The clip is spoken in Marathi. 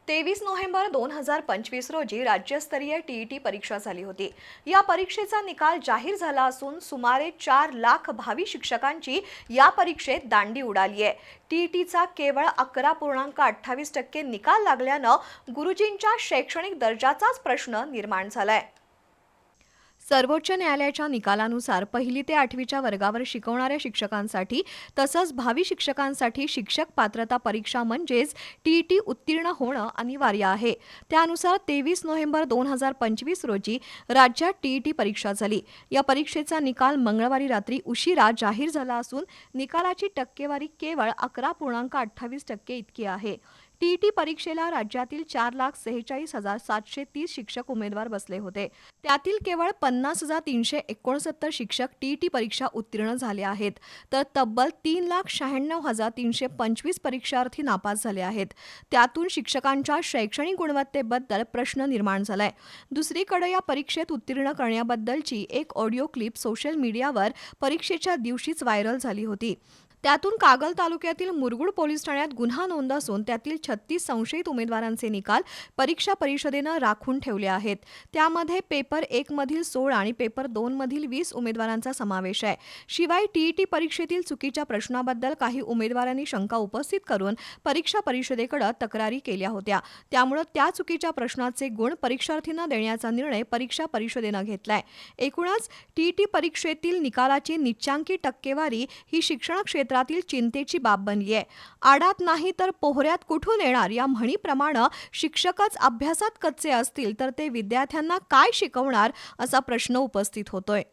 23 नोव्हेंबर 2025 रोजी राज्यस्तरीय टीईटी परीक्षा झाली होती। या परीक्षेचा निकाल जाहीर झाला असून सुमारे 4 लाख भावी शिक्षकांची या परीक्षेत दांडी उडाली आहे। टीईटीचा केवळ 11.28% निकाल लागल्यानं गुरुजींच्या शैक्षणिक दर्जाचाच प्रश्न निर्माण झालाय। सर्वोच्च न्यायालयाच्या निकालानुसार 1ली ते 8वीच्या वर्गावर शिकवणाऱ्या शिक्षकांसाठी तसंच भावी शिक्षकांसाठी शिक्षक पात्रता परीक्षा म्हणजेच टीईटी उत्तीर्ण होणं अनिवार्य आहे। त्यानुसार 23 नोव्हेंबर 2025 रोजी राज्यात टीईटी परीक्षा झाली। या परीक्षेचा निकाल मंगळवारी रात्री उशिरा जाहीर झाला असून निकालाची टक्केवारी केवळ 11.28% इतकी आहे। टीईटी परीक्षेला राज्यातील 4,46,730 शिक्षक उमेदवार बसले होते। त्यातील केवळ 50,369 शिक्षक टीईटी परीक्षा उत्तीर्ण झाले आहेत, तर तब्बल 3,96,325 परीक्षार्थी नापास झाले आहेत। त्यातून शिक्षकांच्या शैक्षणिक गुणवत्तेबद्दल प्रश्न निर्माण झालाय। दुसरीकडे या परीक्षेत उत्तीर्ण करण्याबद्दलची एक ऑडिओ क्लिप सोशल मीडियावर परीक्षेच्या दिवशीच व्हायरल झाली होती। त्यातून कागल तालुक्यातील मुरगुड पोलीस ठाण्यात गुन्हा नोंद असून त्यातील 36 संशयित उमेदवारांचे निकाल परीक्षा परिषदेनं राखून ठेवले आहेत। त्यामध्ये पेपर 1 मधील 16 आणि पेपर 2 मधील 20 उमेदवारांचा समावेश आहे। शिवाय टीईटी परीक्षेतील चुकीच्या प्रश्नाबद्दल काही उमेदवारांनी शंका उपस्थित करून परीक्षा परिषदेकडे तक्रारी केल्या होत्या। त्यामुळे त्या चुकीच्या प्रश्नाचे गुण परीक्षार्थींना देण्याचा निर्णय परीक्षा परिषदेनं घेतलाय। एकूणच टीईटी परीक्षेतील निकालाची निच्चांकी टक्केवारी ही शिक्षण क्षेत्रातील चिंतेची बाब बनली आहे। आडात नाही तर पोहऱ्यात कुठून येणार या म्हणीप्रमाणे शिक्षकच अभ्यासात कच्चे असतील तर ते विद्यार्थ्यांना काय शिकवणार असा प्रश्न उपस्थित होतोय।